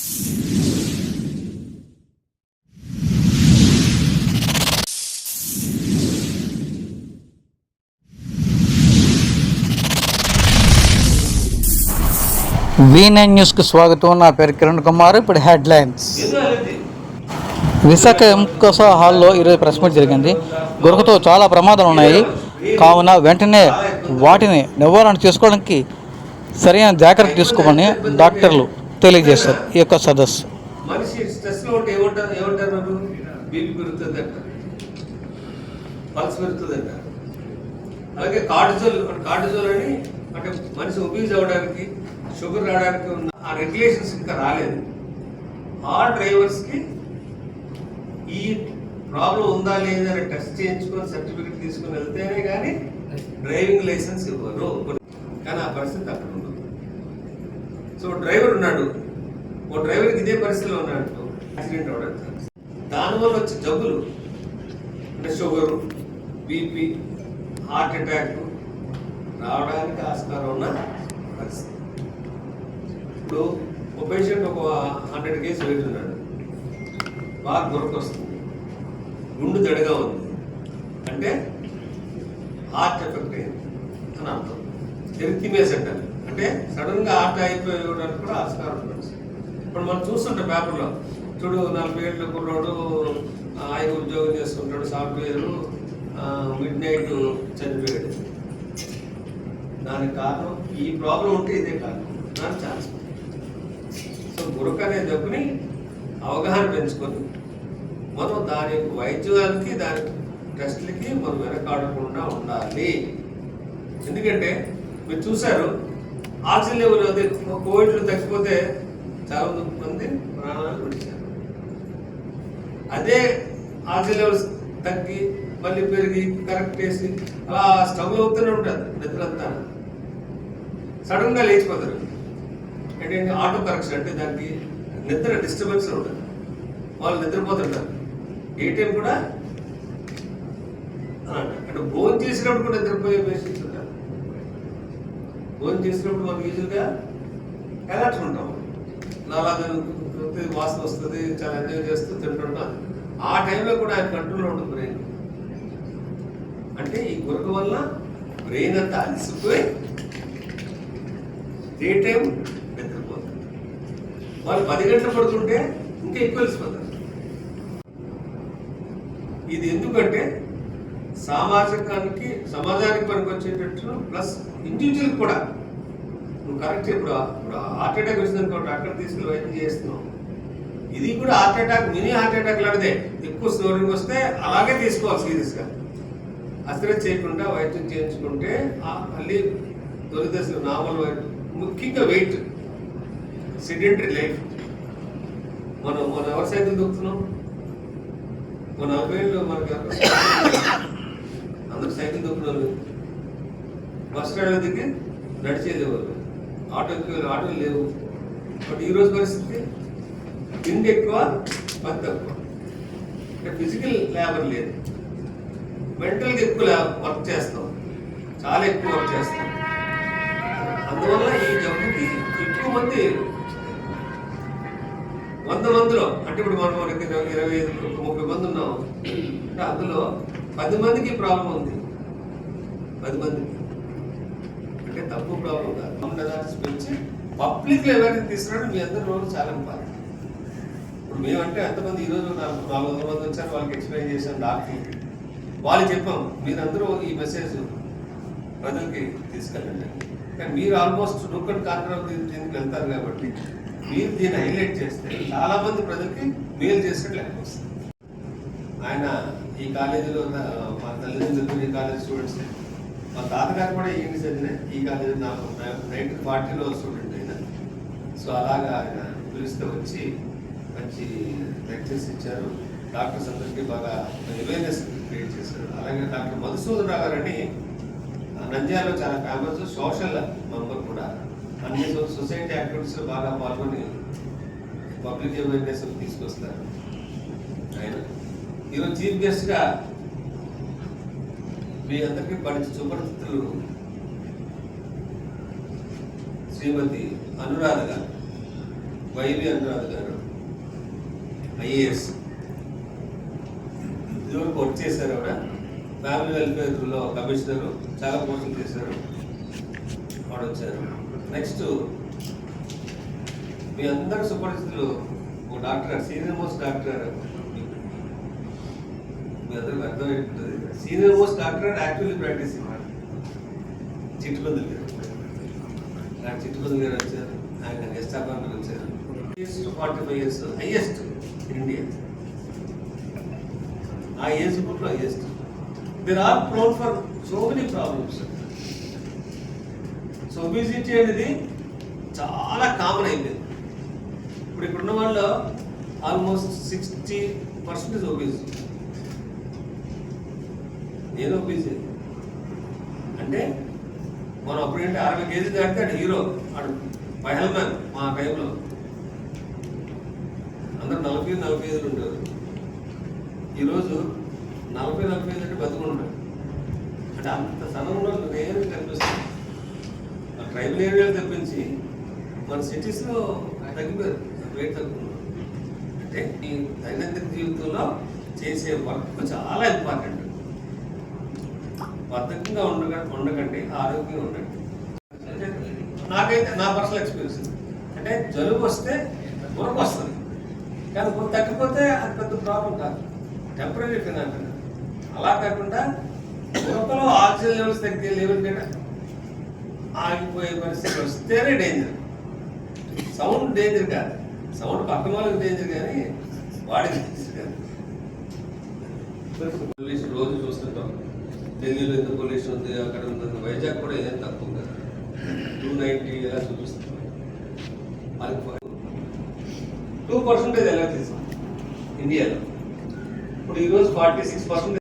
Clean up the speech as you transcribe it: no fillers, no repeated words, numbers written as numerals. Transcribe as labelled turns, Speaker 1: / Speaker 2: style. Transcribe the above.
Speaker 1: V9 న్యూస్కు స్వాగతం. నా పేరు కిరణ్ కుమార్. ఇప్పుడు హెడ్లైన్స్. విశాఖ ఎంకోస హాల్లో ఈరోజు ప్రెస్ మీట్ జరిగింది. గురకతో చాలా ప్రమాదాలు ఉన్నాయి కావున వెంటనే వాటిని నివారణ చేసుకోవడానికి సరైన జాగ్రత్త తీసుకోమని డాక్టర్లు తెలియజేశారు. ఈ యొక్క సదస్సు
Speaker 2: మనిషి స్ట్రెస్లో ఉంటే ఏమంటారు బీపీ పెరుగుతుందంట, పల్స్ పెరుగుతుందంట. అలాగే కార్టిజోల్ అని అంటే మనిషి ఒబీజ్ అవ్వడానికి, షుగర్ రావడానికి ఉన్న ఆ రెగ్యులేషన్స్ ఇంకా రాలేదు. ఆ డ్రైవర్స్కి ఈ ప్రాబ్లం ఉందా లేదా అని టెస్ట్ చేయించుకొని సర్టిఫికెట్ తీసుకొని వెళ్తేనే కానీ డ్రైవింగ్ లైసెన్స్ ఇవ్వరు. కానీ ఆ పరిస్థితి అక్కడ ఉండదు. సో డ్రైవర్ ఉన్నాడు, ఓ డ్రైవర్కి ఇదే పరిస్థితిలో ఉన్నాడు, యాక్సిడెంట్ అవ్వడానికి దానివల్ల వచ్చే జబ్బులు అంటే షుగరు, బీపీ, హార్ట్ అటాక్ రావడానికి ఆస్కారం ఉన్న పరిస్థితి. ఇప్పుడు ఒక పేషెంట్ ఒక 100 kgs వెయిట్ ఉన్నాడు, బాగా వస్తుంది, గుండు దడిగా ఉంది అంటే హార్ట్ ఎఫెక్ట్ అయింది అని అర్థం. ఎరిథిమియాస్ అంటారు, అంటే సడన్గా హార్ట్ అయిపోయడానికి కూడా ఆస్కారం ఉంటుంది. ఇప్పుడు మనం చూస్తుంటాం పేపర్లో, చూడు 40 ఏళ్ళ కుర్రోడు ఆయన ఉద్యోగం చేసుకుంటాడు, సాఫ్ట్వేర్, మిడ్ నైట్ చనిపోయాడు. దానికి కారణం ఈ ప్రాబ్లం ఉంటే ఇదే కారణం, దానికి ఛాన్స్. సో గురక అనే జబ్బుని అవగాహన పెంచుకొని మనం దాని యొక్క వైద్యానికి, దాని టెస్ట్లకి మనం వెనకాడకుండా ఉండాలి. ఎందుకంటే మీరు చూశారు, ఆక్సిజన్ లెవెల్ అదే కోవిడ్లో తగ్గిపోతే చాలా మంది ప్రాణాలు విడిచారు. అదే ఆక్సిజన్ లెవెల్స్ తగ్గి మళ్ళీ పెరిగి కరెక్ట్ చేసి అలా స్ట్రగుల్ అవుతూనే ఉంటుంది. నిద్రంతా సడన్గా లేచిపోతారు. ఏంటంటే ఆటో కరెక్షన్ అంటే దానికి నిద్ర డిస్టర్బెన్స్ ఉంటుంది, వాళ్ళు నిద్రపోతుంటారు. ఏ టైం కూడా అంటే భోజనం చేసినప్పుడు కూడా నిద్రపోయే పేషెంట్స్ ఉంటారు. భోజనం చేసినప్పుడు మనం ఈజీగా అలర్ట్ ఉంటాం, అలాగే వాసన వస్తుంది, చాలా ఎంజాయ్ చేస్తూ తింటుంటాం. ఆ టైంలో కూడా ఆయన కంట్రోల్లో ఉంటుంది బ్రెయిన్. అంటే ఈ గురక వల్ల బ్రెయిన్ అంతా అలసిపోయి డే టైం నిద్రపోతుంది. వాళ్ళు 10 గంటలు పడుకుంటే ఇంకా ఎక్కువ అలసిపోతారు. ఇది ఎందుకంటే సమాజానికి పనికి వచ్చేటట్టు ప్లస్ ఇండివిజువల్ కూడా నువ్వు కరెక్ట్. ఇప్పుడు హార్ట్ అటాక్ వచ్చిందనుకోండి, అక్కడ తీసుకెళ్ళి వైద్యం చేస్తున్నావు. ఇది కూడా heart attack, mini heart attack లాంటిదే. ఎక్కువ స్నోరింగ్ వస్తే అలాగే తీసుకోవాలి సీరియస్గా. అశ్రద్ధ చేయకుండా వైద్యం చేయించుకుంటే మళ్ళీ తొలి దశలో నార్మల్ వైద్యం. ముఖ్యంగా వెయిట్, సెడెంటరీ లైఫ్. మనం ఎవరు సైకిల్ దొక్కుతున్నాం? మన 40 ఏళ్ళు మనకి అందరూ సైకిల్ దొక్కున్నారు. బస్ స్టాండ్ దిగి నడిచేది వాళ్ళు, ఆటోలు లేవు. బట్ ఈరోజు పరిస్థితి తిండి ఎక్కువ, పని తక్కువ. అంటే ఫిజికల్ లేబర్ లేదు, మెంటల్గా ఎక్కువ వర్క్ చేస్తాం, చాలా ఎక్కువ వర్క్ చేస్తాం. అందువల్ల ఈ జబ్బుకి ఎక్కువ మంది 100 మందిలో, అంటే ఇప్పుడు మనం 25-30 మంది ఉన్నాం అంటే అందులో 10 మందికి ప్రాబ్లం ఉంది. 10 మందికి అంటే తప్పు ప్రాబ్లం కాదు. పెంచి పబ్లిక్లో ఎవరైనా తీసుకురావడం మీ అందరి రోజు చాలా ఇంపార్టెంట్. ఇప్పుడు మేమంటే ఎంతమంది ఈరోజు 400 మంది వచ్చారు, వాళ్ళకి ఎక్స్ప్లెయిన్ చేశాను డాక్టర్కి. వాళ్ళు చెప్పాం మీరందరూ ఈ మెసేజ్ ప్రజలకి తీసుకెళ్ళండి. కానీ మీరు ఆల్మోస్ట్ నొక్కటి కార్యక్రమం దీనికి వెళ్తారు కాబట్టి మీరు దీన్ని హైలైట్ చేస్తే చాలా మంది ప్రజలకి మేలు చేసినట్లు వస్తుంది. ఆయన ఈ కాలేజీలో మా తల్లిదండ్రులు ఈ కాలేజ్ స్టూడెంట్స్, మా తాతగారు కూడా ఏంటి చదివిన ఈ కాలేజీ 1940లో స్టూడెంట్ అయినా. సో అలాగా ఆయన పిలిస్తే వచ్చి మంచి లెక్చర్స్ ఇచ్చారు. డాక్టర్స్ అందరికీ బాగా అవేర్నెస్ క్రియేట్ చేశారు. అలాగే డాక్టర్ మధుసూదన్ రావు గారని నంద్యాలలో చాలా ఫేమస్ సోషల్ మెంబర్ కూడా. అన్ని సొసైటీ యాక్టివిటీస్లో బాగా పాల్గొని పబ్లిక్ అవేర్నెస్ తీసుకొస్తారు. ఆయన ఈరోజు చీఫ్ గెస్ట్గా మీ అందరికీ సుపరిచితులు శ్రీమతి అనురాధ గారు వైవి అనురాధ గారు ఐఏఎస్ ఇదివరకు వర్క్ చేశారు. ఆవిడ ఫ్యామిలీ వెల్ఫేర్లో కమిషనరు, చాలా పోస్టులు చేశారు. ఆవిడ వచ్చారు. నెక్స్ట్ మీ అందరు సుపరిచితులు ఒక డాక్టర్, సీనియర్ మోస్ట్ డాక్టర్, మీ అందరికి అర్థమైంటుంది. Senior most doctor actually practising Chittupandulu గారు. చిట్టుపందులు గారు వచ్చారు. ఆయన గెస్ట్ అపాయింట్మెంట్ వచ్చారు. 45 years హైయెస్ట్ ఇన్ ఇండియా. ఆ ఏజ్ గ్రూప్లో highest. There are prone for so many problems. So obesity అనేది చాలా కామన్ అయిపోయింది. ఇప్పుడు ఇక్కడున్న వాళ్ళు ఆల్మోస్ట్ 60% ఒబిసి. నేను ఒబిసి అంటే మనం అప్పుడంటే 60 kg దాటితే అటు హీరో, అటు పహల్మాన్. మా టైంలో అందరు 40-45 ఉండేవారు. ఈరోజు 40-45 అంటే బతుకుంటాడు. అంటే అంత సన్నంలో నేను కనిపిస్తుంది. ఆ ట్రైబల్ ఏరియాలు తప్పించి మన సిటీస్లో తగ్గిపోయారు, వెయిట్ తగ్గుతున్నారు. అంటే ఈ దైనందిన జీవితంలో చేసే వర్క్ చాలా ఇంపార్టెంట్. బద్ధకంగా ఉండకండి, ఆరోగ్యంగా ఉండండి. నాకైతే నా పర్సనల్ ఎక్స్పీరియన్స్ అంటే జలుబు వస్తే గురకు వస్తుంది, కానీ గురకు తగ్గిపోతే అది పెద్ద ప్రాబ్లం కాదు, టెంపరీ ఫినామినా. అలా కాకుండా గురకలో ఆక్సిజన్ లెవెల్స్ తగ్గే లెవెల్ కంటే ఆగిపోయే పరిస్థితి వస్తేనే డేంజర్. సౌండ్ డేంజర్ కాదు, సౌండ్ పక్కన వాళ్ళకి డేంజర్ కానీ వాడికి డేంజర్ కాదు. పొల్యూషన్ రోజు చూస్తుంటాం. ఢిల్లీలో ఎంత పొల్యూషన్ ఉంది, అక్కడ ఉంది. వైజాగ్ కూడా ఏం తక్కువ కదా, 290 ఎలా చూపిస్తున్నాం. అది 2% ఎలర్జీస్ ఇండియాలో. ఇప్పుడు ఈరోజు 46%